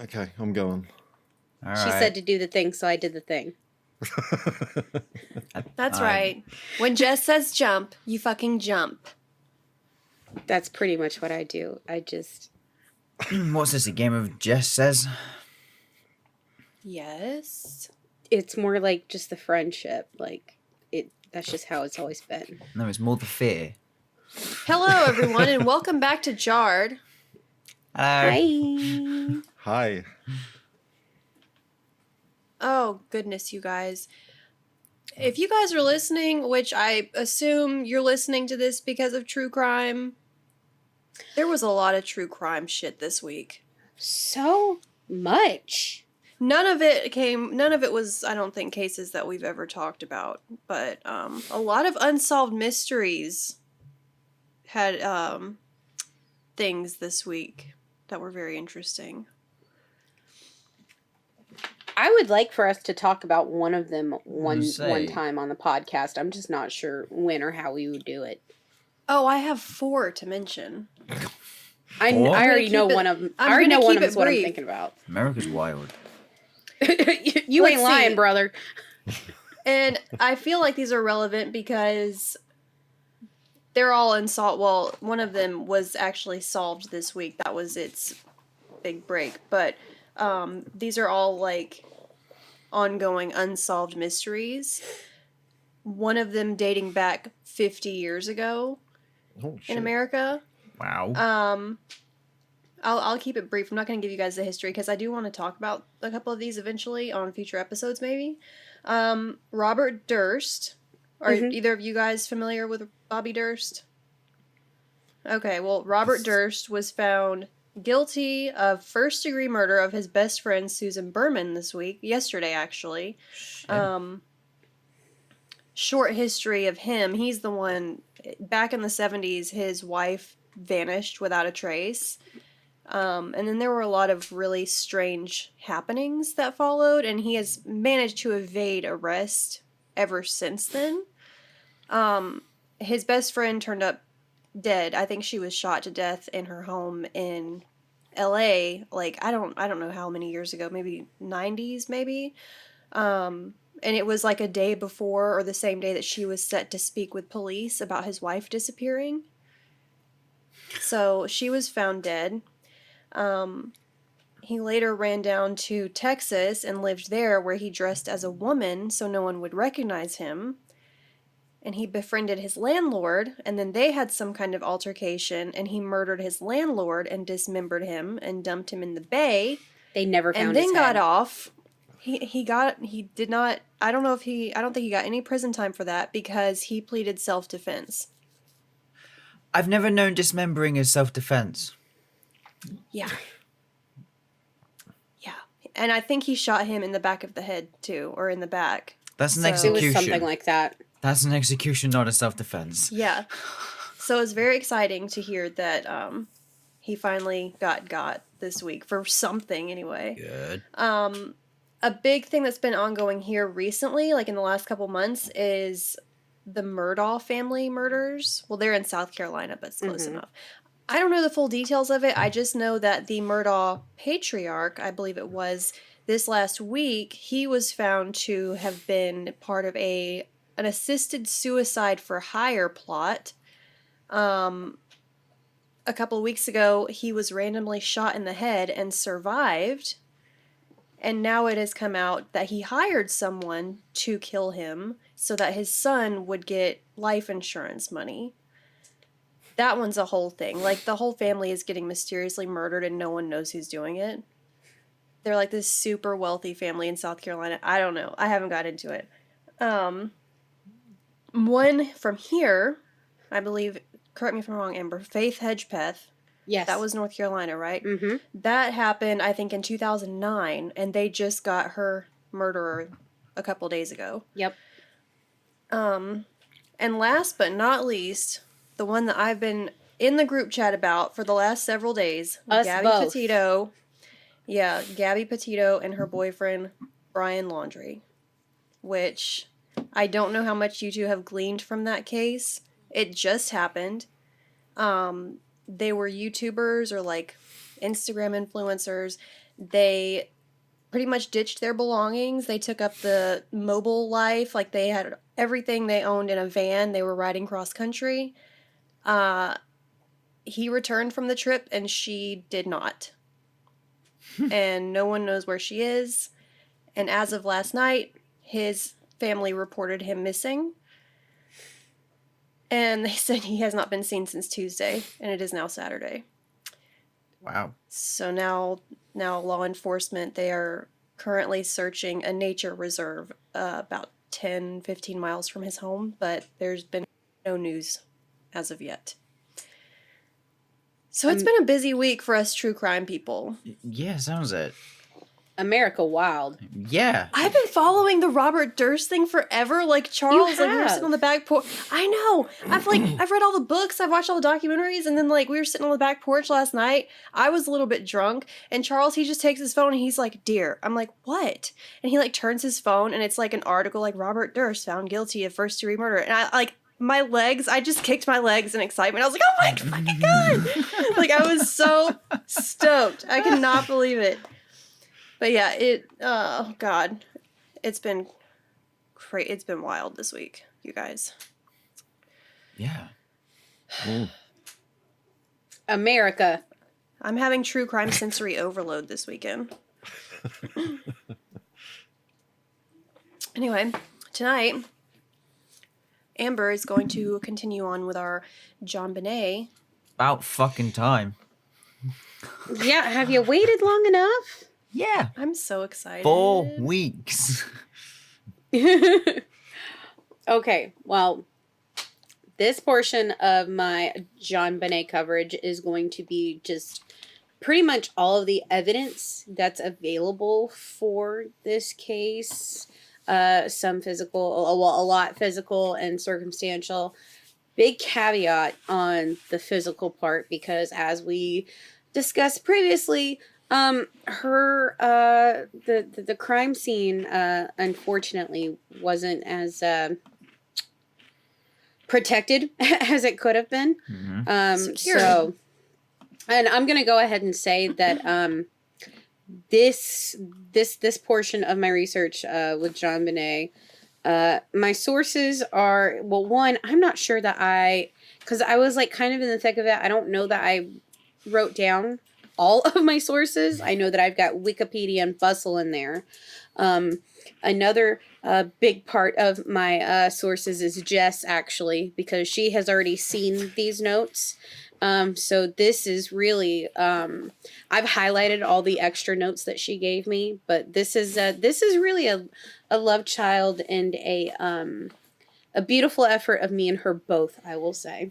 Okay, I'm going. All She right. said to do the thing, so I did the thing. That's right. When Jess says jump, you fucking jump. That's pretty much what I do. I just... What's this, a game of Jess says? Yes. It's more like just the friendship. Like, that's just how it's always been. No, it's more the fear. Hello, everyone, and welcome back to Jarred. Hi. Hi. Oh, goodness, you guys. If you guys are listening, which I assume you're listening to this because of true crime, there was a lot of true crime shit this week. So much. None of it was, I don't think, cases that we've ever talked about, but a lot of unsolved mysteries had things this week that were very interesting. I would like for us to talk about one of them one time on the podcast. I'm just not sure when or how we would do it. Oh, I have 4 to mention. I already know one of them. I already know one of them is what I'm thinking about. America's wild. You ain't lying, brother. And I feel like these are relevant because they're all unsolved. Well, one of them was actually solved this week. That was its big break. But these are all like ongoing unsolved mysteries. One of them dating back 50 years ago in America. Wow. I'll keep it brief. I'm not going to give you guys the history because I do want to talk about a couple of these eventually on future episodes, maybe. Robert Durst. Are either of you guys familiar with Bobby Durst? Okay, well, Robert Durst was found guilty of first-degree murder of his best friend Susan Berman yesterday actually. Short history of him. He's the one, back in the 70s, his wife vanished without a trace. And then there were a lot of really strange happenings that followed, and he has managed to evade arrest ever since then. His best friend turned up dead. I think she was shot to death in her home in LA, like I don't know how many years ago, maybe 90s maybe. And it was like a day before or the same day that she was set to speak with police about his wife disappearing. So she was found dead. He later ran down to Texas and lived there, where he dressed as a woman so no one would recognize him. And he befriended his landlord, and then they had some kind of altercation, and he murdered his landlord and dismembered him and dumped him in the bay. They never found his head. And then got off. I don't think he got any prison time for that because he pleaded self-defense. I've never known dismembering as self-defense. Yeah. Yeah. And I think he shot him in the back of the head, too, or in the back. That's an execution. It was something like that. That's an execution, not a self-defense. Yeah. So it was very exciting to hear that he finally got this week for something, anyway. Good. A big thing that's been ongoing here recently, like in the last couple months, is the Murdaugh family murders. Well, they're in South Carolina, but it's close enough. I don't know the full details of it. I just know that the Murdaugh patriarch, I believe it was, this last week, he was found to have been part of an assisted suicide for hire plot. A couple of weeks ago, he was randomly shot in the head and survived. And now it has come out that he hired someone to kill him so that his son would get life insurance money. That one's a whole thing. Like, the whole family is getting mysteriously murdered and no one knows who's doing it. They're like this super wealthy family in South Carolina. I don't know. I haven't got into it. One from here, I believe, correct me if I'm wrong, Amber, Faith Hedgepeth. Yes. That was North Carolina, right? Mm-hmm. That happened, I think, in 2009, and they just got her murderer a couple days ago. Yep. And last but not least, the one that I've been in the group chat about for the last several days, Gabby both. Petito. Yeah, Gabby Petito and her boyfriend, Brian Laundrie, which I don't know how much you two have gleaned from that case. It just happened. They were YouTubers or like Instagram influencers. They pretty much ditched their belongings. They took up the mobile life. Like, they had everything they owned in a van. They were riding cross country. He returned from the trip, and she did not. And no one knows where she is. And as of last night, his family reported him missing. And they said he has not been seen since Tuesday, and it is now Saturday. Wow. So now law enforcement, they are currently searching a nature reserve about 10, 15 miles from his home, but there's been no news as of yet. So it's been a busy week for us true crime people. Yeah, sounds it. America Wild. Yeah. I've been following the Robert Durst thing forever. Like, Charles, like, we were sitting on the back porch. I know. I've read all the books. I've watched all the documentaries. And then, like, we were sitting on the back porch last night. I was a little bit drunk. And Charles, he just takes his phone and he's like, "Dear." I'm like, "What?" And he, like, turns his phone and it's, like, an article, like, "Robert Durst found guilty of first-degree murder." And I just kicked my legs in excitement. I was like, "Oh my fucking God." Like, I was so stoked. I could not believe it. But yeah, oh God, it's been it's been wild this week, you guys. Yeah. Ooh. America. I'm having true crime sensory overload this weekend. Anyway, tonight, Amber is going to continue on with our Jonbenet. About fucking time. Yeah, have you waited long enough? Yeah. I'm so excited. 4 weeks. Okay, well, this portion of my JonBenét coverage is going to be just pretty much all of the evidence that's available for this case. Some physical, a lot physical and circumstantial. Big caveat on the physical part, because as we discussed previously, the crime scene, unfortunately wasn't as, protected as it could have been. Mm-hmm. So, and I'm going to go ahead and say that, this portion of my research, with JonBenét, my sources are, well, one, I'm not sure that because I was like kind of in the thick of it. I don't know that I wrote down all of my sources. I know that I've got Wikipedia and Bustle in there. Another big part of my sources is Jess, actually, because she has already seen these notes. So this is really, I've highlighted all the extra notes that she gave me, but this is really a love child and a beautiful effort of me and her both, I will say.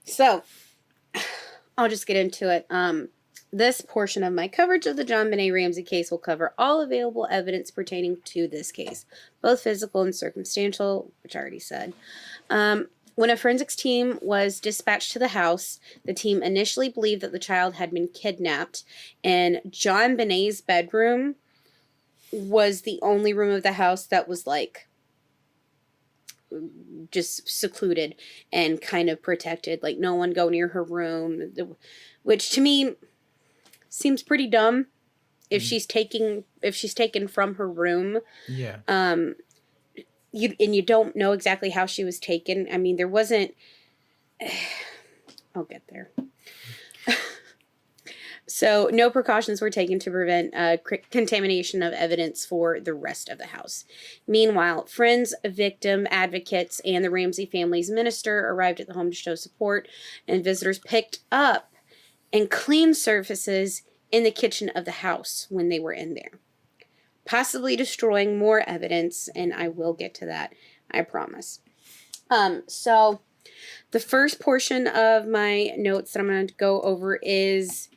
So I'll just get into it. This portion of my coverage of the Jon-Benet Ramsey case will cover all available evidence pertaining to this case, both physical and circumstantial, which I already said. When a forensics team was dispatched to the house, the team initially believed that the child had been kidnapped, and Jon-Benet's bedroom was the only room of the house that was, like, just secluded and kind of protected. Like, no one go near her room, which to me seems pretty dumb. If she's taken from her room, Yeah. You don't know exactly how she was taken. I mean, there wasn't. I'll get there. So, no precautions were taken to prevent contamination of evidence for the rest of the house. Meanwhile, friends, victim advocates, and the Ramsey family's minister arrived at the home to show support, and visitors picked up and cleaned surfaces in the kitchen of the house when they were in there, possibly destroying more evidence, and I will get to that, I promise. So the first portion of my notes that I'm going to go over is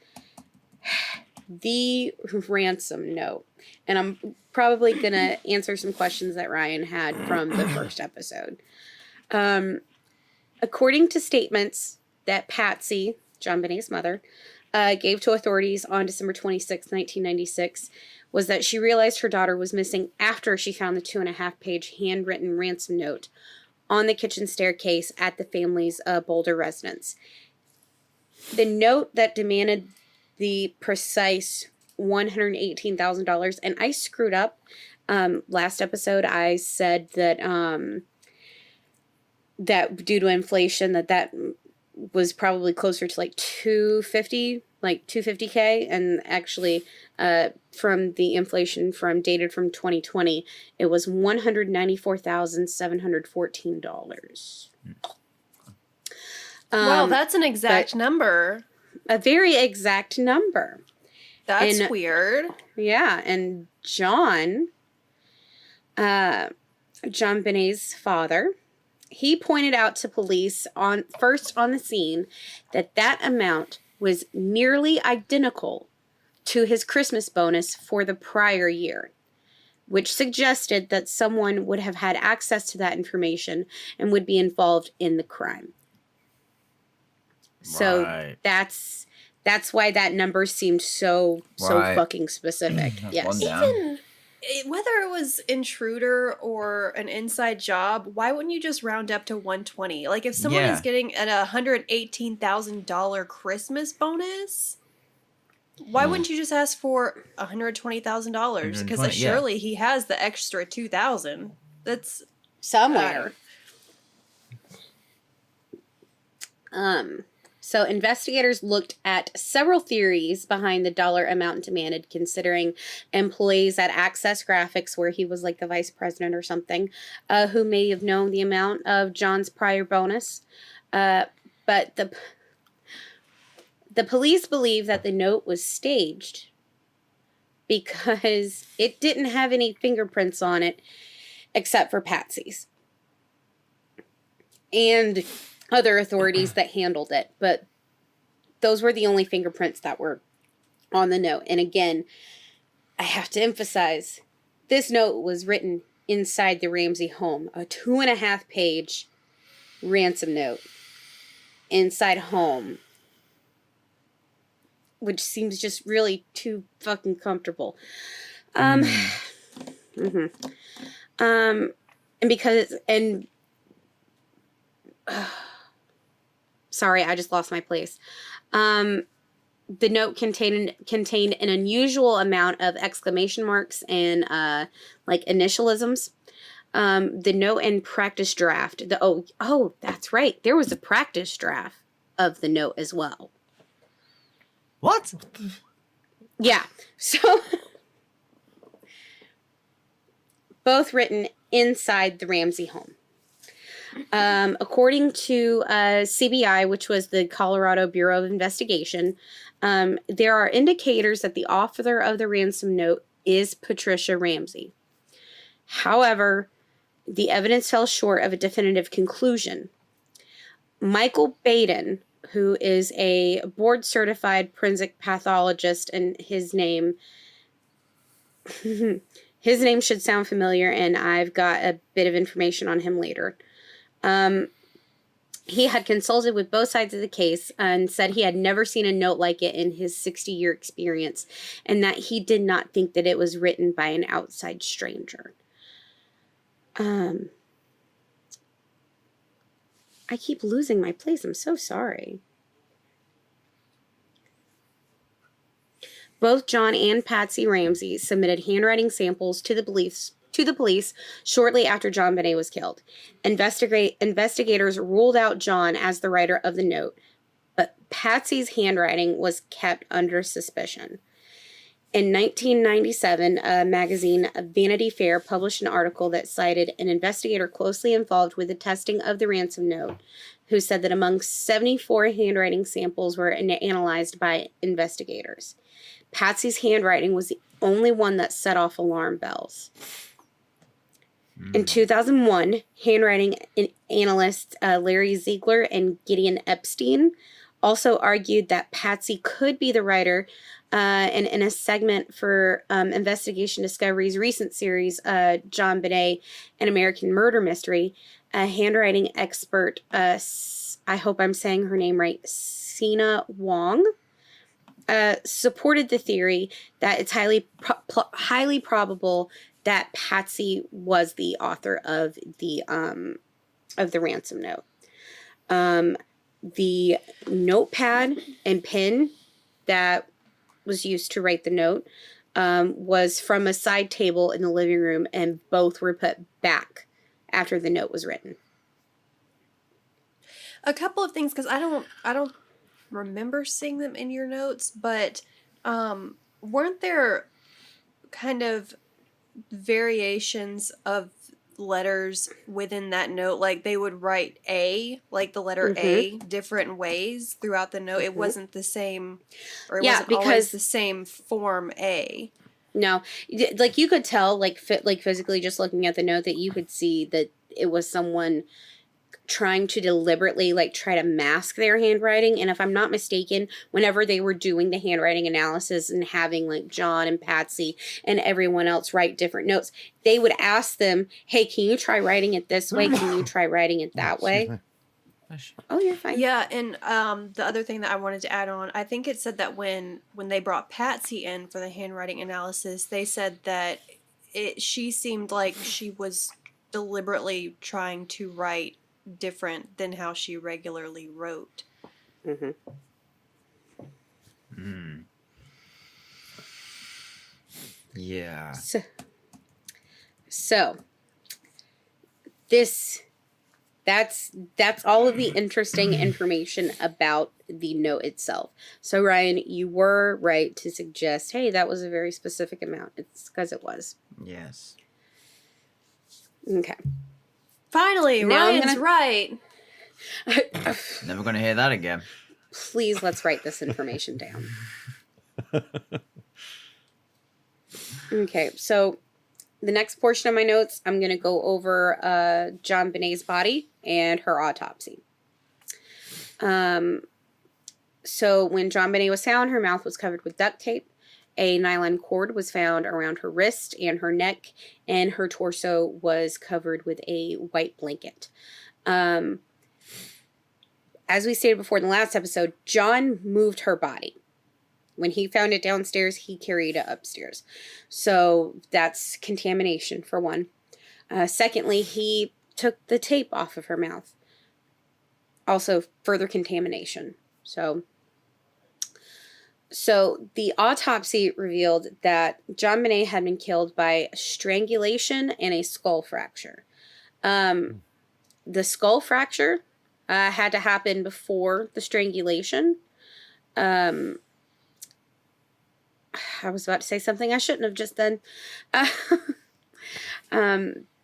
the ransom note. And I'm probably going to answer some questions that Ryan had from the first episode. According to statements that Patsy, Jon-Benet's mother, gave to authorities on December 26, 1996, was that she realized her daughter was missing after she found the 2.5-page handwritten ransom note on the kitchen staircase at the family's Boulder residence. The note that demanded the precise $118,000. And I screwed up. Last episode, I said that that due to inflation, that was probably closer to like 250, like 250K. And actually, from the inflation dated from 2020, it was $194,714. Wow, that's an exact number. A very exact number. That's weird. Yeah, and JonBenet's father, he pointed out to police on the scene that amount was nearly identical to his Christmas bonus for the prior year, which suggested that someone would have had access to that information and would be involved in the crime. So that's why that number seemed so fucking specific. Yes. Even whether it was intruder or an inside job, why wouldn't you just round up to 120? Like if someone is getting an $118,000 Christmas bonus, why wouldn't you just ask for $120,000? Because surely he has the extra $2,000. That's somewhere. So investigators looked at several theories behind the dollar amount demanded, considering employees at Access Graphics, where he was like the vice president or something, who may have known the amount of John's prior bonus. But the police believe that the note was staged because it didn't have any fingerprints on it except for Patsy's and other authorities that handled it, but those were the only fingerprints that were on the note. And again, I have to emphasize, this note was written inside the Ramsey home, a 2.5-page ransom note inside home, which seems just really too fucking comfortable. And sorry, I just lost my place. The note contained an unusual amount of exclamation marks and like initialisms. The note and practice draft. That's right. There was a practice draft of the note as well. What? Yeah. So both written inside the Ramsey home. According to CBI, which was the Colorado Bureau of Investigation, there are indicators that the author of the ransom note is Patricia Ramsey. However, the evidence fell short of a definitive conclusion. Michael Baden, who is a board-certified forensic pathologist, and his name should sound familiar, and I've got a bit of information on him later. He had consulted with both sides of the case and said he had never seen a note like it in his 60-year experience, and that he did not think that it was written by an outside stranger. I keep losing my place. I'm so sorry. Both John and Patsy Ramsey submitted handwriting samples to the police shortly after Jon-Benet was killed. Investigators ruled out John as the writer of the note, but Patsy's handwriting was kept under suspicion. In 1997, a magazine, Vanity Fair, published an article that cited an investigator closely involved with the testing of the ransom note, who said that among 74 handwriting samples were analyzed by investigators, Patsy's handwriting was the only one that set off alarm bells. In 2001, handwriting analysts Larry Ziegler and Gideon Epstein also argued that Patsy could be the writer, and in a segment for Investigation Discovery's recent series, Jon-Benet, An American Murder Mystery, a handwriting expert, I hope I'm saying her name right, Sina Wong, supported the theory that it's highly probable that Patsy was the author of the ransom note. The notepad and pen that was used to write the note was from a side table in the living room, and both were put back after the note was written. A couple of things, because I don't remember seeing them in your notes, but weren't there kind of variations of letters within that note? Like they would write A, like the letter A, different ways throughout the note. It wasn't the same, or it wasn't always the same form A. No, like you could tell, like physically, just looking at the note, that you could see that it was someone trying to deliberately try to mask their handwriting. And if I'm not mistaken, whenever they were doing the handwriting analysis and having John and Patsy and everyone else write different notes, they would ask them, hey, can you try writing it this way? Can you try writing it that way? Oh, you're fine. Yeah, and the other thing that I wanted to add on, I think it said that when they brought Patsy in for the handwriting analysis, they said that she seemed like she was deliberately trying to write different than how she regularly wrote. Yeah. So that's all of the interesting information about the note itself. So Ryan, you were right to suggest, hey, that was a very specific amount. It's because it was. Yes. Okay. Finally, Now Ryan's right. Never gonna hear that again. Please, let's write this information down. Okay, so the next portion of my notes, I'm going to go over JonBenet's body and her autopsy. So when JonBenet was found, her mouth was covered with duct tape. A nylon cord was found around her wrist and her neck, and her torso was covered with a white blanket. As we stated before in the last episode, John moved her body. When he found it downstairs, he carried it upstairs. So that's contamination, for one. Secondly, he took the tape off of her mouth. Also, further contamination. So the autopsy revealed that JonBenet had been killed by strangulation and a skull fracture. The skull fracture had to happen before the strangulation. I was about to say something I shouldn't have just done.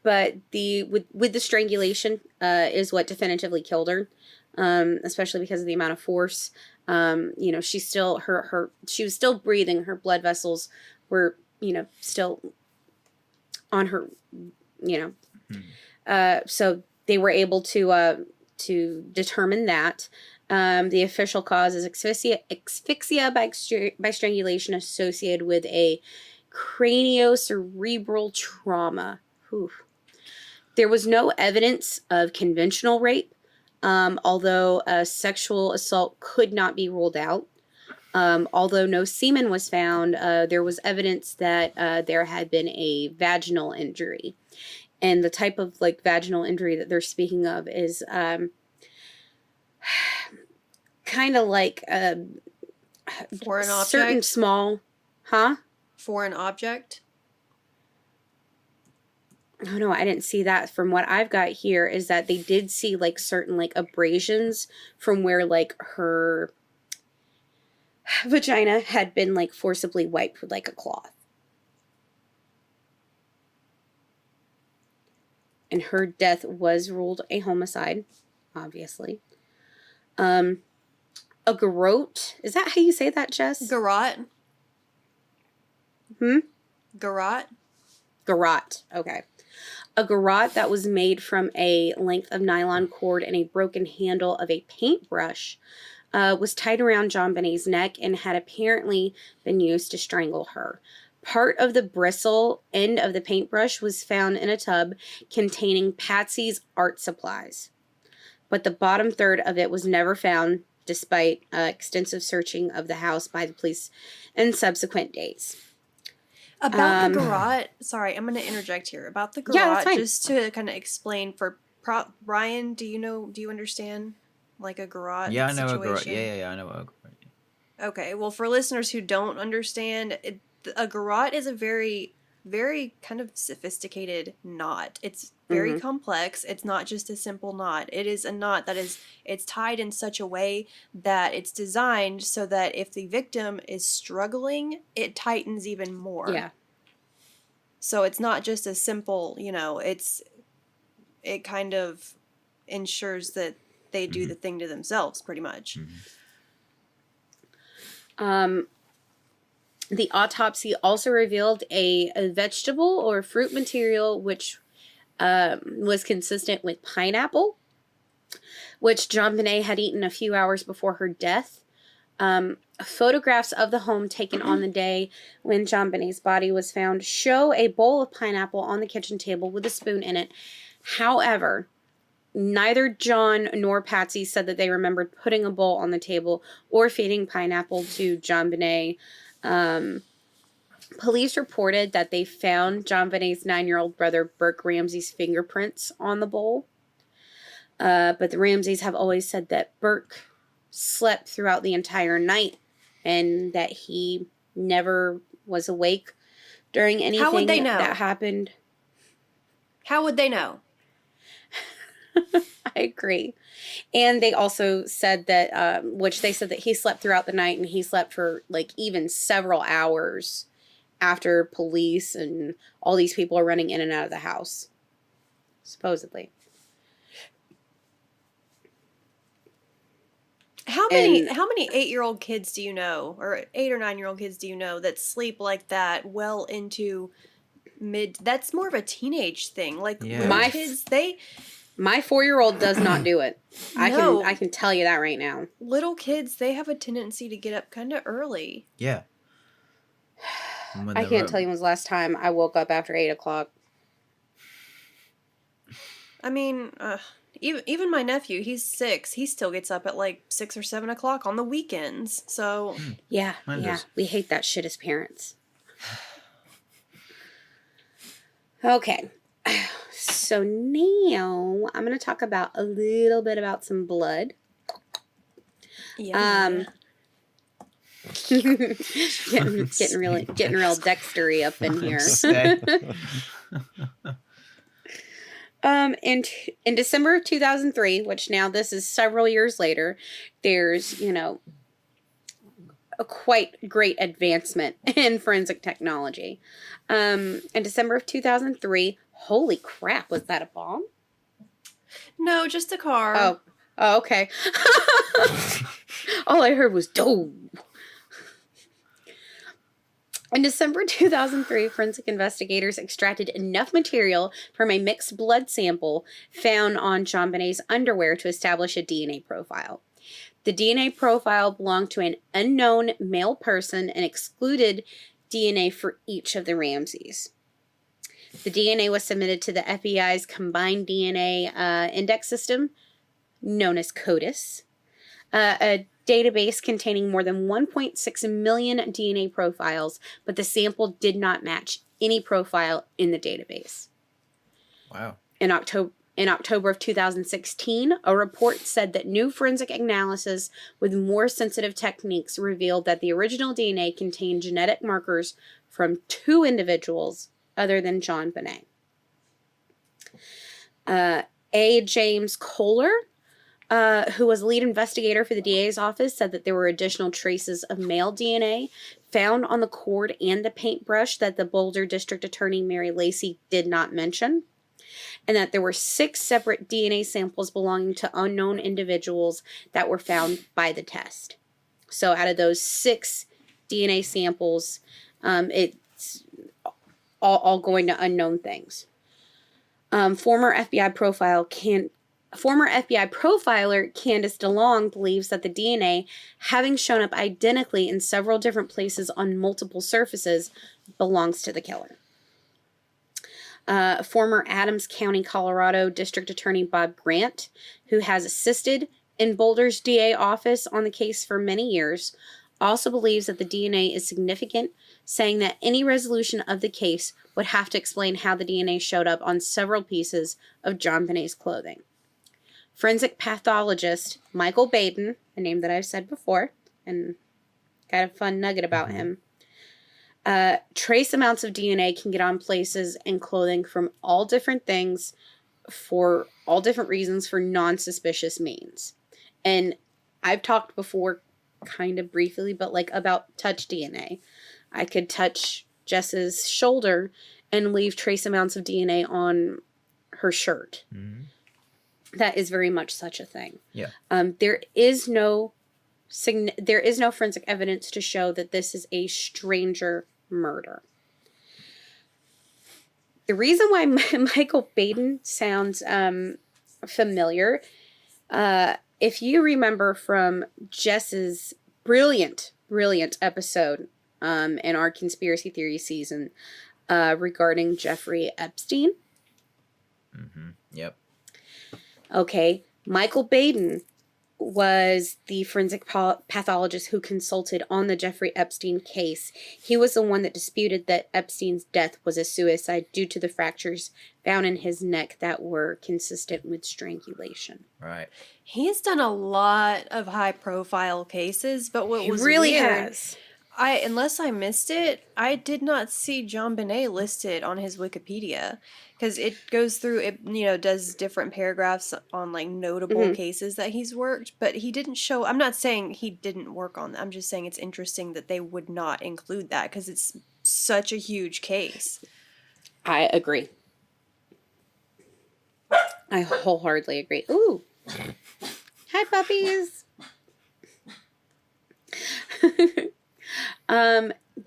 But with the strangulation is what definitively killed her, especially because of the amount of force. She's still she was still breathing. Her blood vessels were still on her. So they were able to determine that. The official cause is asphyxia by strangulation associated with a craniocerebral trauma. Oof. There was no evidence of conventional rape, although a sexual assault could not be ruled out. Although no semen was found, there was evidence that there had been a vaginal injury. And the type of vaginal injury that they're speaking of is kind of like foreign object. Certain small, foreign object. Oh no, I didn't see that. From what I've got here is that they did see certain abrasions from where her vagina had been forcibly wiped with a cloth. And her death was ruled a homicide, obviously. A garrote. Is that how you say that, Jess? Garrote. Garrote. Garrote. Okay. A garrote that was made from a length of nylon cord and a broken handle of a paintbrush was tied around JonBenet's neck and had apparently been used to strangle her. Part of the bristle end of the paintbrush was found in a tub containing Patsy's art supplies. But the bottom third of it was never found, despite extensive searching of the house by the police in subsequent days. About the garrote, sorry, I'm going to interject here. About the garrote, just to kind of explain for Ryan, do you understand a garrote situation? Yeah, I know a garrote. Yeah, I know a garrote. Okay, well, for listeners who don't understand, a garrote is a very, very kind of sophisticated knot. It's very complex. It's not just a simple knot. It is a knot that it's tied in such a way that it's designed so that if the victim is struggling, it tightens even more. Yeah. So it's not just a simple, it kind of ensures that they do the thing to themselves, pretty much. The autopsy also revealed a vegetable or fruit material which was consistent with pineapple, which JonBenét had eaten a few hours before her death. Photographs of the home taken on the day when JonBenét's body was found show a bowl of pineapple on the kitchen table with a spoon in it. However, neither John nor Patsy said that they remembered putting a bowl on the table or feeding pineapple to JonBenét. Police reported that they found JonBenét's 9-year-old brother Burke Ramsey's fingerprints on the bowl. But the Ramseys have always said that Burke slept throughout the entire night and that he never was awake during anything How would they know? That happened. How would they know? I agree. And they also said that, which they said that he slept throughout the night and he slept for like even several hours after police and all these people are running in and out of the house. Supposedly. How many 8-year-old kids do you know, or 8 or 9-year-old kids do you know that sleep like that well into that's more of a teenage thing. Like little kids, my 4-year-old does not do it. No. I can tell you that right now. Little kids, they have a tendency to get up kind of early. Yeah. I can't tell you when was the last time I woke up after 8 o'clock. I mean, even my nephew, he's 6. He still gets up at like 6 or 7 o'clock on the weekends. So Yeah, Mine does. we hate that shit as parents. Okay, so now I'm going to talk about a little bit about some blood. yeah. getting real Dextery up in here. In December of 2003, which now this is several years later, there's, a quite great advancement in forensic technology. In December of 2003, holy crap, was that a bomb? No, just a car. Oh, okay. All I heard was "doe." In December 2003, forensic investigators extracted enough material from a mixed blood sample found on JonBenet's underwear to establish a DNA profile. The DNA profile belonged to an unknown male person and excluded DNA for each of the Ramseys. The DNA was submitted to the FBI's Combined DNA Index System, known as CODIS, a database containing more than 1.6 million DNA profiles, but the sample did not match any profile in the database. Wow. In October of 2016, a report said that new forensic analysis with more sensitive techniques revealed that the original DNA contained genetic markers from 2 individuals other than JonBenet. A. James Kohler, who was lead investigator for the DA's office, said that there were additional traces of male DNA found on the cord and the paintbrush that the Boulder District Attorney Mary Lacey did not mention, and that there were 6 separate DNA samples belonging to unknown individuals that were found by the test. So out of those 6 DNA samples, it's all going to unknown things. Former FBI profiler Candace DeLong believes that the DNA, having shown up identically in several different places on multiple surfaces, belongs to the killer. Former Adams County, Colorado District Attorney Bob Grant, who has assisted in Boulder's DA office on the case for many years, also believes that the DNA is significant, saying that any resolution of the case would have to explain how the DNA showed up on several pieces of JonBenet's clothing. Forensic pathologist Michael Baden, a name that I've said before, and got a fun nugget about him. Trace amounts of DNA can get on places and clothing from all different things for all different reasons for non-suspicious means. And I've talked before kind of briefly, but like about touch DNA. I could touch Jess's shoulder and leave trace amounts of DNA on her shirt. Mm-hmm. That is very much such a thing. Yeah. There is no forensic evidence to show that this is a stranger murder. The reason why Michael Baden sounds familiar, if you remember from Jess's brilliant episode in our conspiracy theory season regarding Jeffrey Epstein. Mm-hmm. Yep. Okay, Michael Baden was the forensic pathologist who consulted on the Jeffrey Epstein case. He was the one that disputed that Epstein's death was a suicide due to the fractures found in his neck that were consistent with strangulation. Right. He's done a lot of high-profile cases, but what was really weird, has. Unless I missed it, I did not see JonBenét listed on his Wikipedia. Because it goes through, it does different paragraphs on, like, notable cases that he's worked. But he didn't show, I'm not saying he didn't work on them. I'm just saying it's interesting that they would not include that. Because it's such a huge case. I agree. I wholeheartedly agree. Ooh. Hi, puppies.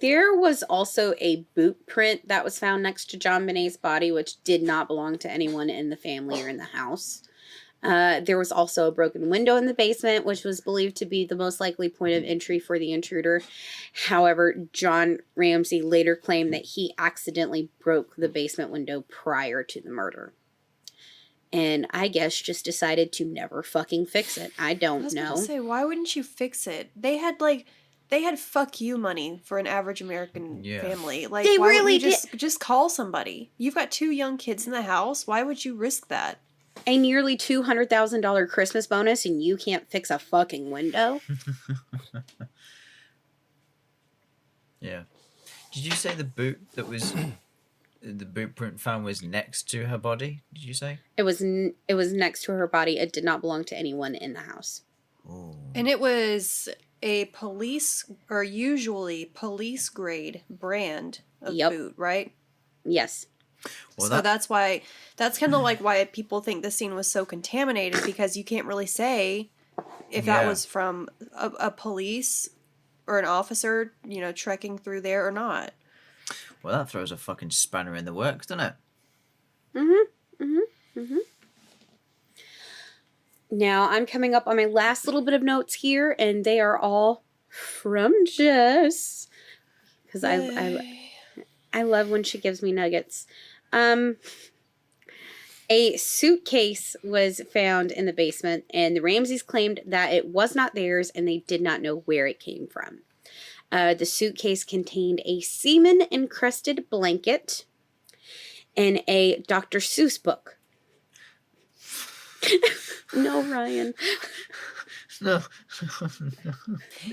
There was also a boot print that was found next to JonBenet's body, which did not belong to anyone in the family or in the house. There was also a broken window in the basement, which was believed to be the most likely point of entry for the intruder. However, Jon Ramsey later claimed that he accidentally broke the basement window prior to the murder. And I guess just decided to never fucking fix it. I don't know. I was gonna say, why wouldn't you fix it? They had fuck you money for an average American family. Like, they why really wouldn't you just call somebody? You've got 2 young kids in the house. Why would you risk that? A nearly $200,000 Christmas bonus and you can't fix a fucking window? Yeah. Did you say the boot that was the boot print found was next to her body? Did you say? It was next to her body. It did not belong to anyone in the house. Ooh. And it was a usually police grade brand of boot, right? Yes. Well, so that's kind of like why people think the scene was so contaminated, because you can't really say if that was from a police or an officer, trekking through there or not. Well, that throws a fucking spanner in the works, doesn't it? Now, I'm coming up on my last little bit of notes here, and they are all from Jess. Because I love when she gives me nuggets. A suitcase was found in the basement, and the Ramseys claimed that it was not theirs, and they did not know where it came from. The suitcase contained a semen-encrusted blanket and a Dr. Seuss book. No, Ryan. No.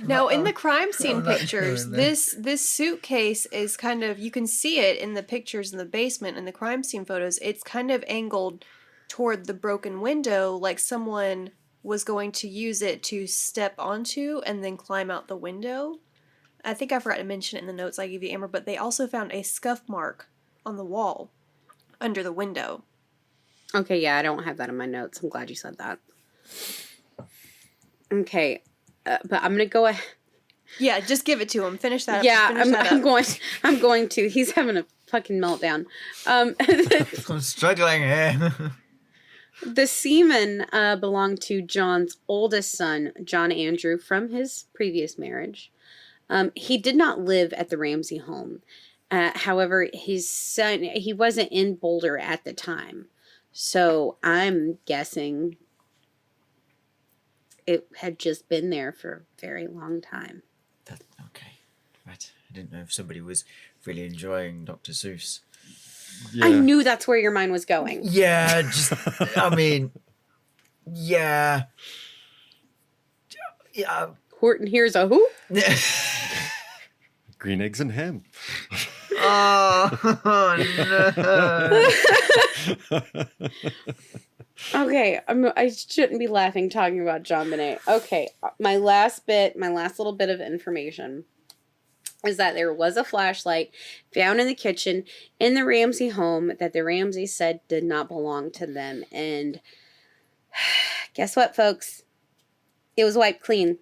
Now, in the crime scene pictures, this suitcase is kind of, you can see it in the pictures in the basement in the crime scene photos. It's kind of angled toward the broken window, like someone was going to use it to step onto and then climb out the window. I think I forgot to mention it in the notes I gave you, Amber, but they also found a scuff mark on the wall under the window. Okay, yeah, I don't have that in my notes. I'm glad you said that. Okay, but I'm gonna go ahead. Yeah, just give it to him. Finish that. Yeah, up. I'm going to. He's having a fucking meltdown. I'm struggling here. The semen belonged to John's oldest son, John Andrew, from his previous marriage. He did not live at the Ramsey home. However, his son, he wasn't in Boulder at the time. So I'm guessing it had just been there for a very long time. Okay. Right. I didn't know if somebody was really enjoying Dr. Seuss. Yeah. I knew that's where your mind was going. Yeah, yeah. Horton hears a who? Green eggs and ham. Oh no! Okay, I shouldn't be laughing talking about JonBenét. Okay, my last little bit of information is that there was a flashlight found in the kitchen in the Ramsey home that the Ramseys said did not belong to them. And guess what, folks? It was wiped clean.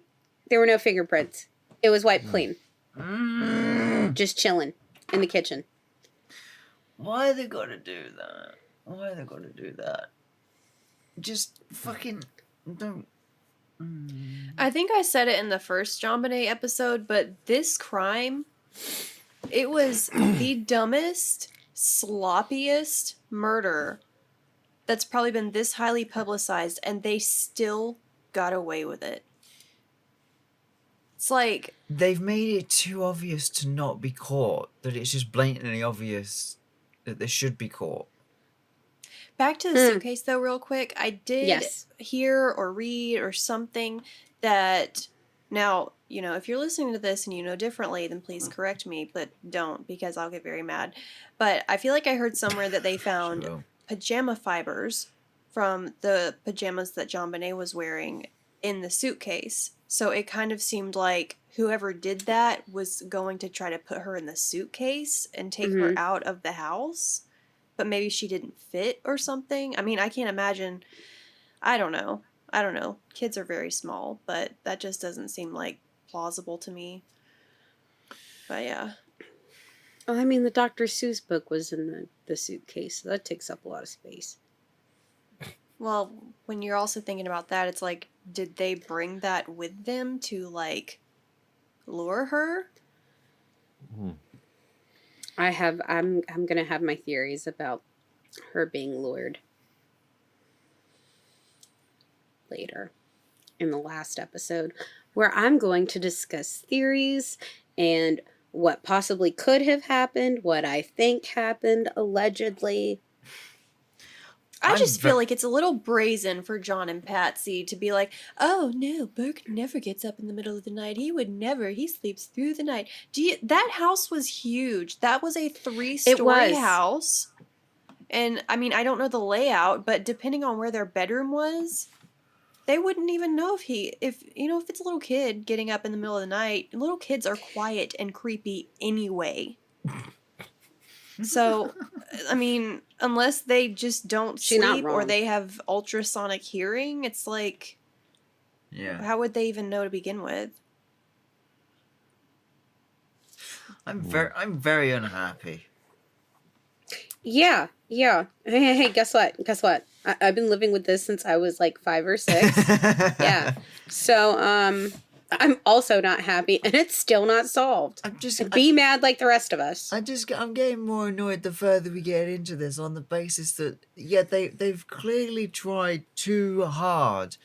There were no fingerprints. It was wiped clean. Just chilling in the kitchen. Why they gotta do that? Why they gotta do that? Just fucking don't. I think I said it in the first JonBenét episode, but this crime, it was the dumbest, sloppiest murder that's probably been this highly publicized, and they still got away with it. It's like... They've made it too obvious to not be caught, that it's just blatantly obvious that they should be caught. Back to the suitcase, though, real quick. I did Yes. hear or read or something that... Now, you know, if you're listening to this and you know differently, then please correct me, but don't, because I'll get very mad. But I feel like I heard somewhere that they found Sure. pajama fibers from the pajamas that JonBenét was wearing in the suitcase. So it kind of seemed like whoever did that was going to try to put her in the suitcase and take her out of the house. But maybe she didn't fit or something. I mean, I can't imagine. I don't know. Kids are very small, but that just doesn't seem like plausible to me. But yeah. Oh, I mean, the Dr. Seuss book was in the suitcase, so that takes up a lot of space. Well, when you're also thinking about that, it's like, did they bring that with them to, like, lure her? I'm gonna have my theories about her being lured later in the last episode, where I'm going to discuss theories and what possibly could have happened, what I think happened allegedly. I just feel like it's a little brazen for John and Patsy to be like, oh no, Burke never gets up in the middle of the night. He sleeps through the night. That house was huge. That was a 3-story house. And I mean, I don't know the layout, but depending on where their bedroom was, they wouldn't even know if it's a little kid getting up in the middle of the night. Little kids are quiet and creepy anyway. So, I mean, unless they just don't sleep or they have ultrasonic hearing, it's like, Yeah. how would they even know to begin with? I'm very unhappy. Yeah. Hey, guess what? I've been living with this since I was like 5 or 6. Yeah. So, I'm also not happy, and it's still not solved. Be mad like the rest of us. I'm getting more annoyed the further we get into this, on the basis that they've clearly tried too hard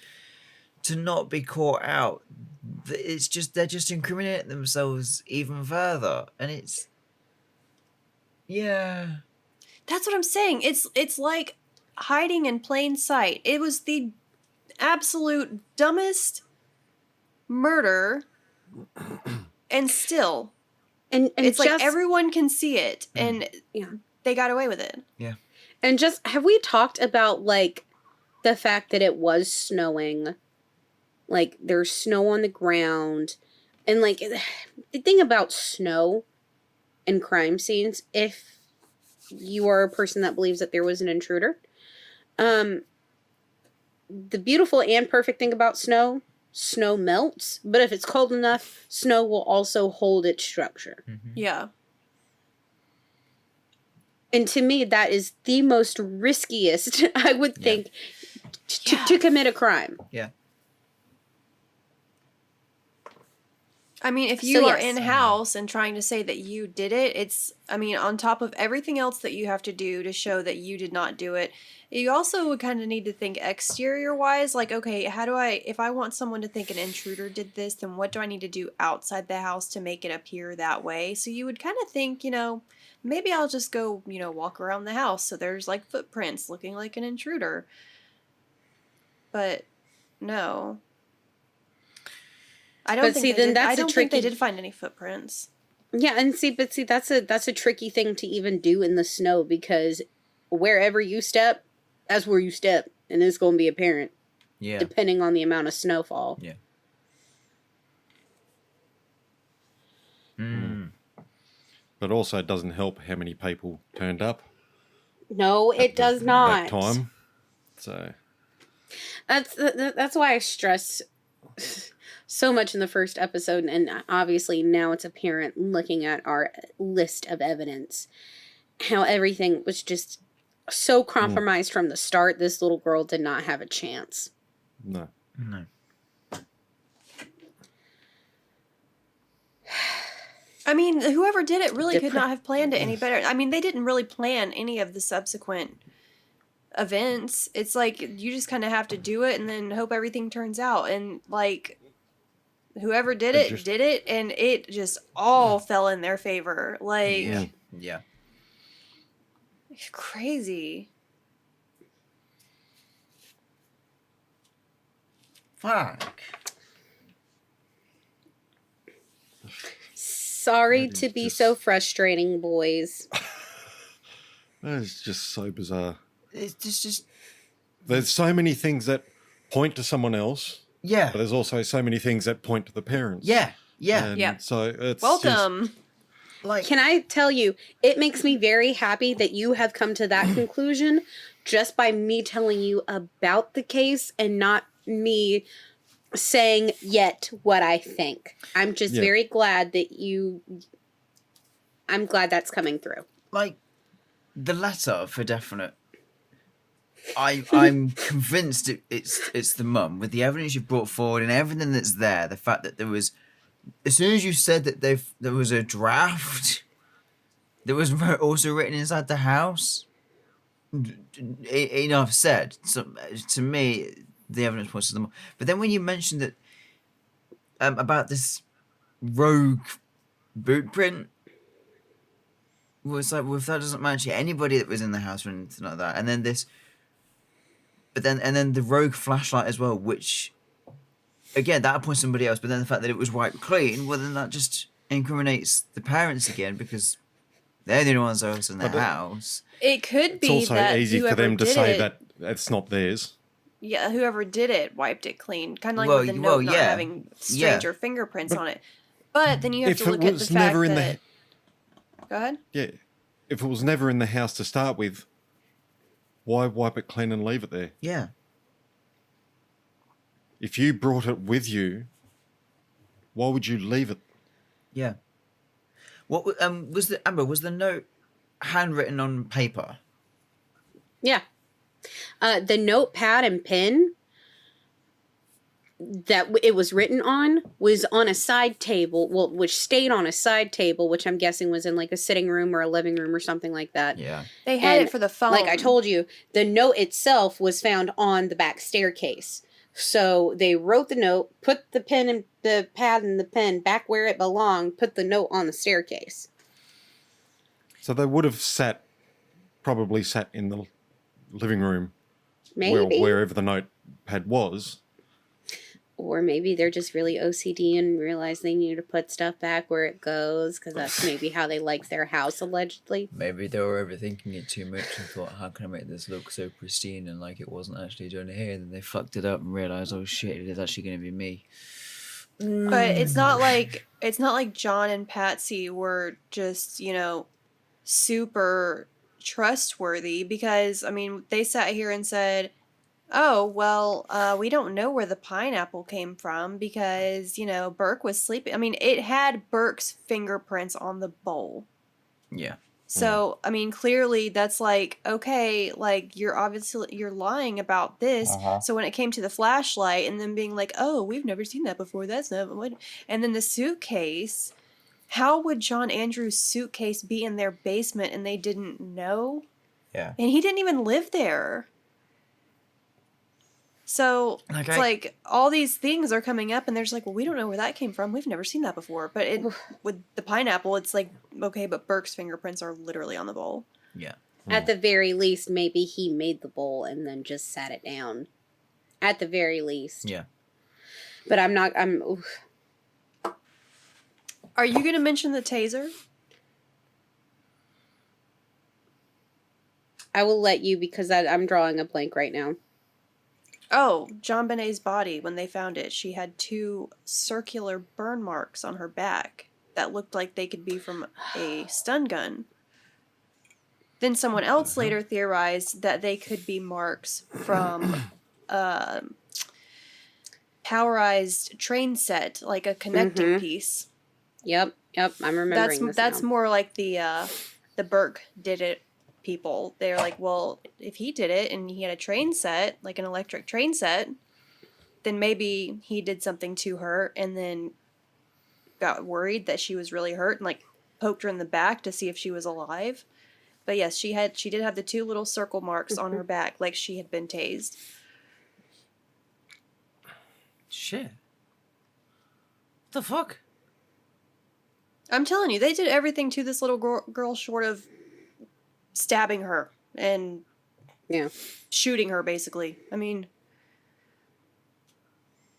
to not be caught out. It's just they're just incriminating themselves even further, and it's That's what I'm saying. It's like hiding in plain sight. It was the absolute dumbest murder, and still, and it's like everyone can see it, and they got away with it. Yeah. And just, have we talked about like the fact that it was snowing? Like, there's snow on the ground, and like the thing about snow and crime scenes, if you are a person that believes that there was an intruder, the beautiful and perfect thing about snow melts, but if it's cold enough, snow will also hold its structure. Mm-hmm. Yeah. And to me, that is the most riskiest, I would think, to commit a crime. Yeah. I mean, if you are in-house and trying to say that you did it, it's, I mean, on top of everything else that you have to do to show that you did not do it, you also would kind of need to think exterior-wise, like, okay, if I want someone to think an intruder did this, then what do I need to do outside the house to make it appear that way? So you would kind of think, maybe I'll just go, walk around the house so there's, like, footprints looking like an intruder. But, no. I don't think they did find any footprints. Yeah, and see, that's a tricky thing to even do in the snow, because wherever you step, that's where you step, and it's going to be apparent. Yeah. Depending on the amount of snowfall. Yeah. But also it doesn't help how many people turned up. No, it does not. That time. So that's why I stress so much in the first episode, and obviously now it's apparent looking at our list of evidence, how everything was just so compromised from the start. This little girl did not have a chance. No. I mean, whoever did it really could not have planned it any better. I mean, they didn't really plan any of the subsequent events. It's like you just kind of have to do it and then hope everything turns out. And like whoever did it, and it just all fell in their favor. Like, yeah. It's crazy. Fuck. Sorry to be so frustrating, boys. That is just so bizarre. It's just... There's so many things that point to someone else. Yeah. But there's also so many things that point to the parents. Yeah. And so it's welcome. Can I tell you, it makes me very happy that you have come to that conclusion just by me telling you about the case and not me saying yet what I think. I'm just very glad that I'm glad that's coming through. Like, the letter, for definite. I'm convinced it's the mum, with the evidence you brought forward and everything that's there. The fact that there was, as soon as you said that there was a draft that was also written inside the house, enough said. So, to me, the evidence points to the mum. But then when you mentioned that about this rogue boot print, was like, well, if that doesn't match anybody that was in the house or anything like that, and then this. But then the rogue flashlight as well, which, again, that points to somebody else. But then the fact that it was wiped clean, well, then that just incriminates the parents again, because they're the ones that are in the house. It could be it's also that easy for them to say that it's not theirs. Yeah, whoever did it wiped it clean. Kind of like with the note not having stranger fingerprints on it. But then you have to look at the fact that... Go ahead. Yeah. If it was never in the house to start with, why wipe it clean and leave it there? Yeah. If you brought it with you, why would you leave it? Yeah. What was the note handwritten on paper? Yeah. The notepad and pen that it was written on was on a side table, which stayed on a side table, which I'm guessing was in like a sitting room or a living room or something like that. Yeah. They had it for the phone. Like I told you, the note itself was found on the back staircase. So they wrote the note, put the pen and the pad and the pen back where it belonged, put the note on the staircase. So they would have probably sat in the living room. Maybe. Wherever the notepad was. Or maybe they're just really OCD and realize they need to put stuff back where it goes, because that's maybe how they like their house, allegedly. Maybe they were overthinking it too much and thought, how can I make this look so pristine and like it wasn't actually done here? And then they fucked it up and realized, oh shit, it is actually going to be me. But it's not like John and Patsy were just, super trustworthy, because, I mean, they sat here and said, oh, well, we don't know where the pineapple came from because, Burke was sleeping. I mean, it had Burke's fingerprints on the bowl. Yeah. So, I mean, clearly that's like, okay, like you're lying about this. Uh-huh. So when it came to the flashlight and then being like, oh, we've never seen that before. That's not what. And then the suitcase, how would John Andrews' suitcase be in their basement and they didn't know? Yeah. And he didn't even live there. So it's like all these things are coming up and they're just like, well, we don't know where that came from. We've never seen that before. But with the pineapple, it's like, okay, but Burke's fingerprints are literally on the bowl. Yeah. At the very least, maybe he made the bowl and then just sat it down. At the very least. Yeah. But Are you going to mention the taser? I will let you because I'm drawing a blank right now. Oh, JonBenet's body, when they found it, she had 2 circular burn marks on her back that looked like they could be from a stun gun. Then someone else later theorized that they could be marks from a powerized train set, like a connecting piece. Yep, I'm remembering That's now. more like the Burke did it people. They're like, well, if he did it and he had a train set, like an electric train set, then maybe he did something to her and then got worried that she was really hurt and like poked her in the back to see if she was alive. But yes, she did have the 2 little circle marks on her back like she had been tased. Shit. The fuck? I'm telling you, they did everything to this little girl short of stabbing her and shooting her, basically. I mean,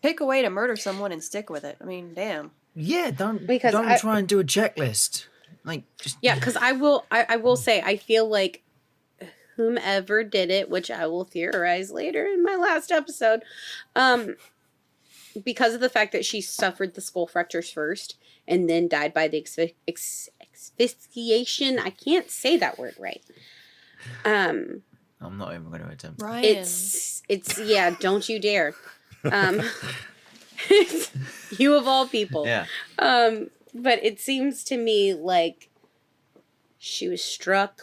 pick a way to murder someone and stick with it. I mean, damn. Yeah, don't Because try and do a checklist. Like, just... Yeah, because I will say, I feel like whomever did it, which I will theorize later in my last episode, because of the fact that she suffered the skull fractures first and then died by the asphyxiation. I can't say that word right. I'm not even going to attempt. Ryan. It's yeah, don't you dare. You of all people. Yeah. But it seems to me like she was struck,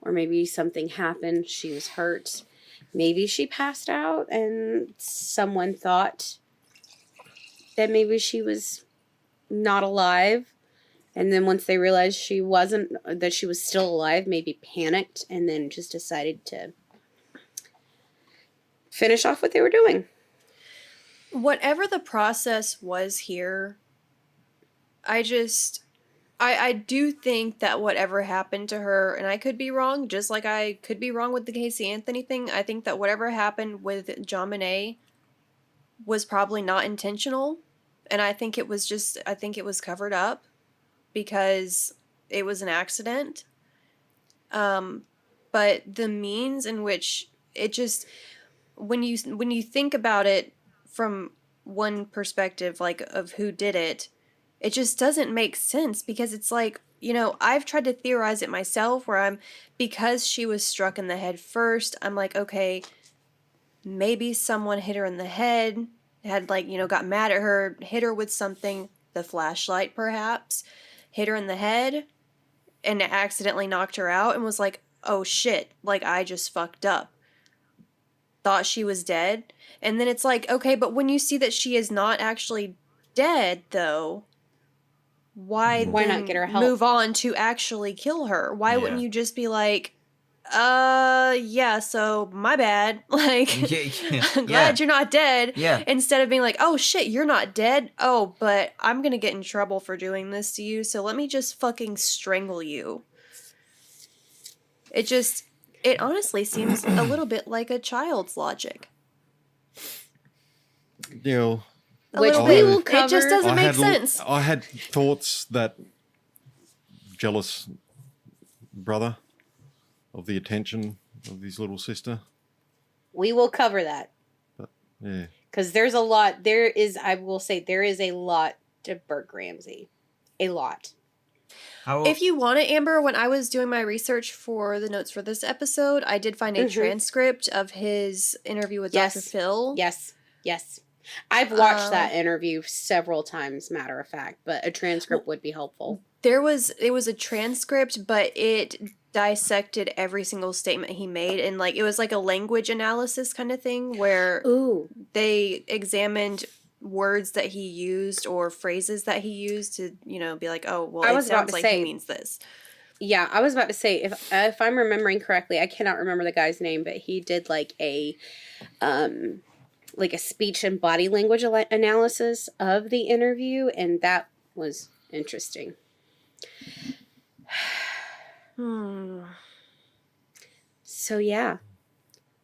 or maybe something happened. She was hurt. Maybe she passed out and someone thought that maybe she was not alive. And then once they realized she wasn't, that she was still alive, maybe panicked and then just decided to finish off what they were doing. Whatever the process was here, I do think that whatever happened to her, and I could be wrong, just like I could be wrong with the Casey Anthony thing, I think that whatever happened with JonBenet was probably not intentional, and I think it was covered up because it was an accident. But the means in which it just, when you think about it from one perspective, like of who did it, it just doesn't make sense because it's like, you know, I've tried to theorize it myself where because she was struck in the head first, I'm like, okay, maybe someone hit her in the head, had like, you know, got mad at her, hit her with something, the flashlight perhaps, hit her in the head and accidentally knocked her out and was like, oh shit, like I just fucked up. Thought she was dead. And then it's like, okay, but when you see that she is not actually dead though, why not get her help? Move on to actually kill her? Why wouldn't you just be like, yeah, so my bad. Like, I'm glad you're not dead. Yeah. Instead of being like, oh shit, you're not dead. Oh, but I'm gonna get in trouble for doing this to you, so let me just fucking strangle you. It honestly seems a little bit like a child's logic. You know, Which little we bit. will It cover. just doesn't make sense. I had thoughts that jealous brother of the attention of his little sister. We will cover that. But yeah. Because I will say, there is a lot to Burke Ramsey. A lot. If you want it, Amber, when I was doing my research for the notes for this episode, I did find a transcript of his interview with Dr. Phil. Yes. I've watched that interview several times, matter of fact, but a transcript would be helpful. It was a transcript, but it dissected every single statement he made, and like it was like a language analysis kind of thing where they examined words that he used or phrases that he used to, you know, be like, oh, well, it sounds like he means this. Yeah, I was about to say, if I'm remembering correctly, I cannot remember the guy's name, but he did like a speech and body language analysis of the interview, and that was interesting. So yeah,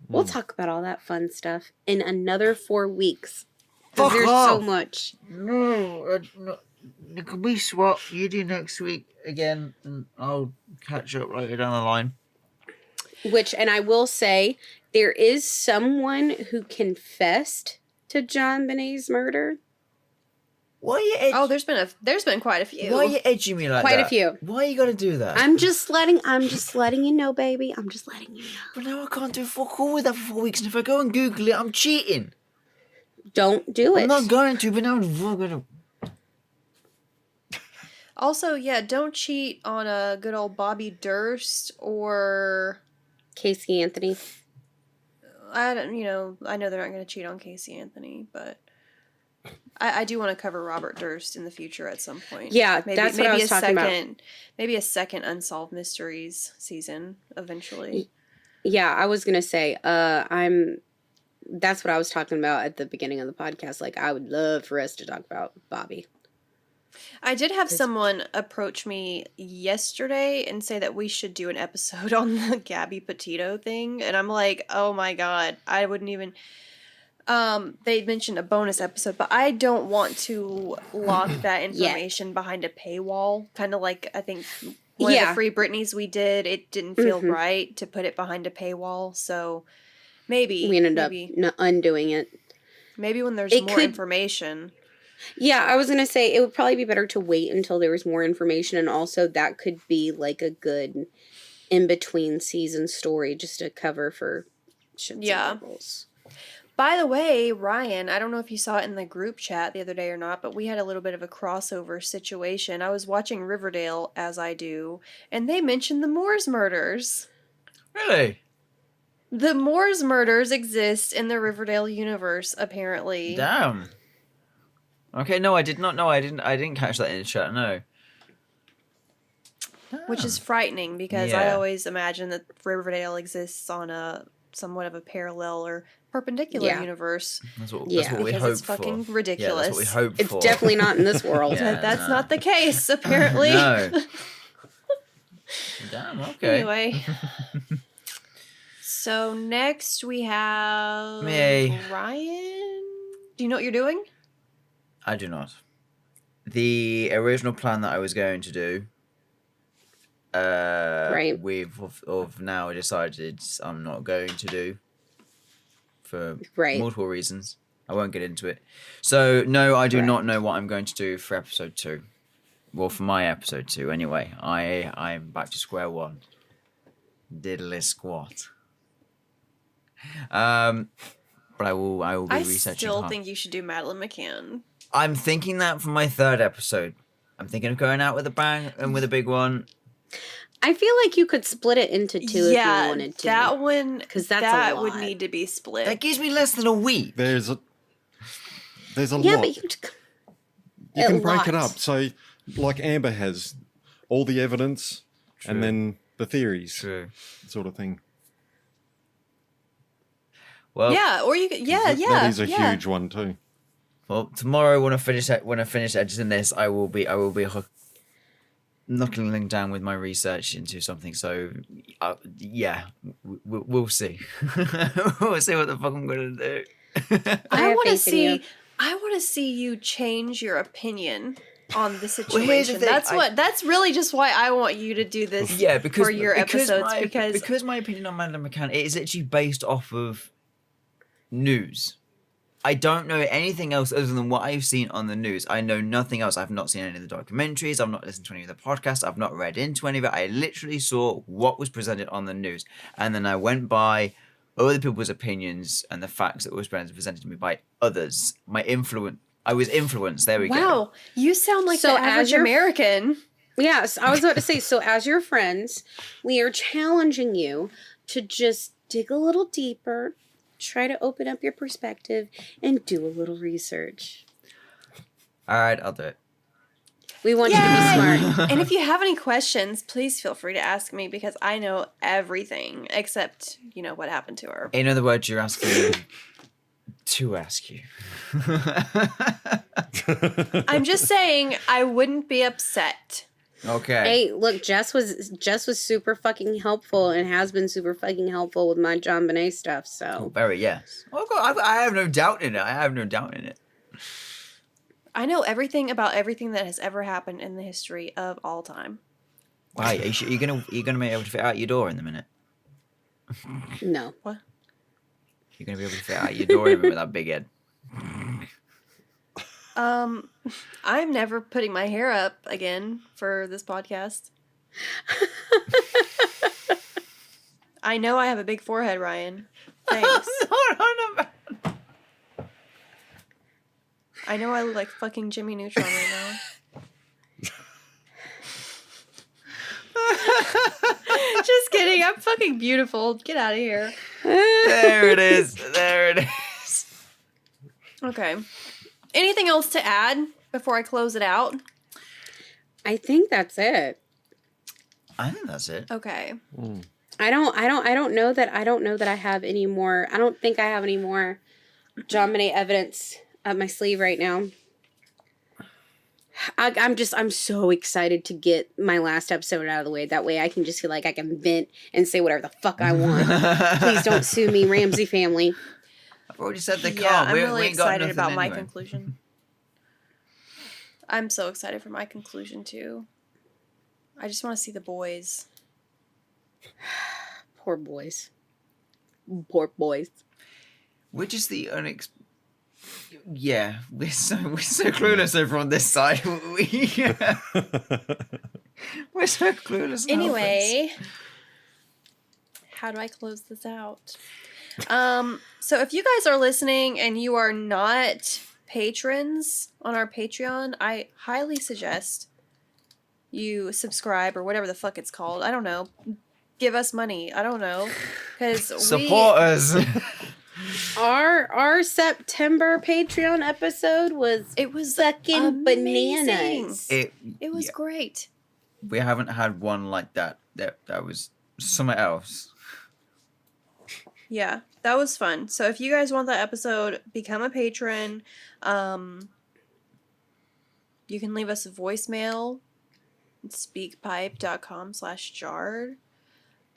we'll talk about all that fun stuff in another 4 weeks. Because there's so much. No, can we swap? You do next week again, and I'll catch up later down the line. And I will say, there is someone who confessed to JonBenet's murder. Why are you Oh, there's been quite a few. Why are you edging me like Quite that? a few. Why you gotta do that? I'm just letting you know, baby. I'm just letting you know. But now I can't do fuck all with that for 4 weeks, and if I go and Google it, I'm cheating. Don't do it. I'm not going to, but now I'm gonna. Also, yeah, don't cheat on a good old Bobby Durst or Casey Anthony. I know they're not going to cheat on Casey Anthony, but I do want to cover Robert Durst in the future at some point. Yeah, that's what I was talking about. Maybe a second Unsolved Mysteries season eventually. Yeah, I was gonna say, that's what I was talking about at the beginning of the podcast. Like, I would love for us to talk about Bobby. I did have someone approach me yesterday and say that we should do an episode on the Gabby Petito thing, and I'm like, oh my god, I wouldn't even. They mentioned a bonus episode, but I don't want to lock that information behind a paywall. Kind of like, I think one of the Free Britneys we did, it didn't feel right to put it behind a paywall. So maybe we ended up undoing it. Maybe when there's more information. Yeah, I was gonna say it would probably be better to wait until there was more information, and also that could be like a good in between season story just to cover for shits and giggles. By the way, Ryan, I don't know if you saw it in the group chat the other day or not, but we had a little bit of a crossover situation. I was watching Riverdale, as I do, and they mentioned the Moores murders. Really? The Moores murders exist in the Riverdale universe, apparently. Damn. Okay, no, I did not know. I didn't catch that in the chat, no. Which is frightening, because I always imagine that Riverdale exists on a somewhat of a parallel or perpendicular universe. That's what we hope for. It's fucking ridiculous. Yeah, that's what we hope for. It's definitely not in this world. That's not the case, apparently. No. Damn, okay. Anyway. So next we have me. Ryan. Do you know what you're doing? I do not. The original plan that I was going to do, we've now decided I'm not going to do for multiple reasons. I won't get into it. So no, I do not know what I'm going to do for episode 2. Well, for my episode 2 anyway. I'm back to square one. Diddly squat. But I will be researching. I still think you should do Madeline McCann. I'm thinking that for my 3rd episode. I'm thinking of going out with a bang and with a big one. I feel like you could split it into 2 if you wanted to. That one, because that would need to be split. That gives me less than a week. There's a lot. But you can break it up. So, like Amber has all the evidence and then the theories, sort of thing. Well, or you could, that is a huge one too. Well, tomorrow when I finish editing this, I will be knuckling down with my research into something. So, we'll see. We'll see what the fuck I'm gonna do. I want to see you change your opinion on the situation. That's really just why I want you to do this. Yeah, because for your episodes because my opinion on Madeline McCann is actually based off of news. I don't know anything else other than what I've seen on the news. I know nothing else. I've not seen any of the documentaries. I've not listened to any of the podcasts. I've not read into any of it. I literally saw what was presented on the news. And then I went by other people's opinions and the facts that were presented to me by others. I was influenced. There we go. Wow. You sound like the average American. Yes, I was about to say, so as your friends, we are challenging you to just dig a little deeper, try to open up your perspective, and do a little research. All right, I'll do it. We want you to be smart. And if you have any questions, please feel free to ask me, because I know everything except, what happened to her. In other words, you're asking me to ask you. I'm just saying I wouldn't be upset. Okay. Hey, look, Jess was super fucking helpful and has been super fucking helpful with my JonBenet stuff. So very yes. I have no doubt in it. I know everything about everything that has ever happened in the history of all time. Why? Are you gonna be able to fit out your door in a minute? No. What? You're gonna be able to fit out your door even with that big head. I'm never putting my hair up again for this podcast. I know I have a big forehead, Ryan. Thanks. No. I know I look like fucking Jimmy Neutron right now. Just kidding. I'm fucking beautiful. Get out of here. There it is. Okay. Anything else to add before I close it out? I think that's it. I think that's it. Okay. I don't know that I have any more. I don't think I have any more JonBenét evidence up my sleeve right now. I'm so excited to get my last episode out of the way. That way I can just feel like I can vent and say whatever the fuck I want. Please don't sue me, Ramsey family. I've already said they Yeah, can't. I'm We really ain't got excited nothing about my anyway. conclusion. I'm so excited for my conclusion, too. I just want to see the boys. Poor boys. Poor boys. We're just the Yeah, we're so clueless over on this side. We're so clueless. Anyway, how do I close this out? So if you guys are listening and you are not patrons on our Patreon, I highly suggest you subscribe or whatever the fuck it's called. I don't know. Give us money. I don't know. Because Support us. Our September Patreon episode was fucking amazing. bananas. It was great. We haven't had one like that. That was something else. Yeah, that was fun. So if you guys want that episode, become a patron. You can leave us a voicemail. Speakpipe.com/jarred.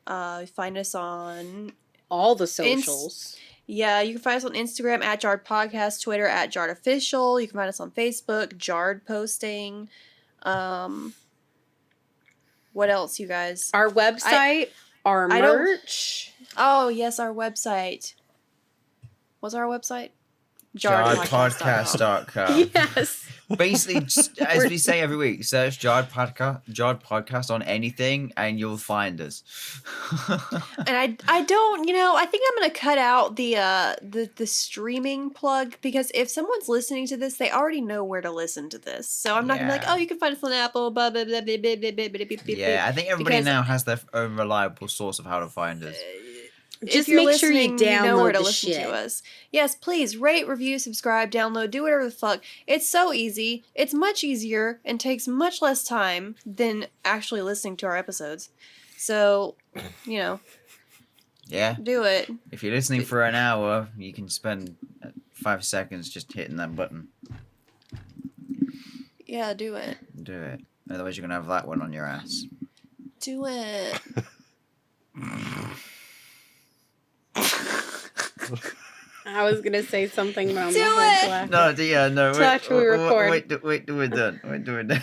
Find us on All the socials. Yeah, you can find us on Instagram at jarredpodcast, Twitter at jarredofficial. You can find us on Facebook, Jarred Posting. What else, you guys? Our website, our I don't- merch. Oh, yes, our website. What's our website? JarredPodcast.com. Yes. Basically, just, as we say every week, search Jarred Podcast on anything and you'll find us. And I don't, I think I'm going to cut out the streaming plug because if someone's listening to this, they already know where to listen to this. So I'm not going to be like, Yeah. oh, you can find us on Apple, blah, blah, blah, blah, blah, blah, blah, blah, blah, Yeah, I think everybody because- now has their own reliable source of how to find us. Just if you're make sure you listening, download know where to the listen shit. to us. Yes, please rate, review, subscribe, download, do whatever the fuck. It's so easy. It's much easier and takes much less time than actually listening to our episodes. So, Yeah, do it. if you're listening for an hour, you can spend 5 seconds just hitting that button. Yeah, do it. Do it. Otherwise, you're going to have that one on your ass. Do it. I was gonna say something, but I'm Do not it! going to. No, no. Till after we record. Wait, we're done. We're doing that.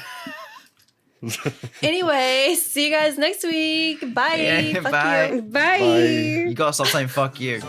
Anyway, see you guys next week. Bye. Yeah, Fuck bye. you. Bye. Bye. You gotta stop saying fuck you.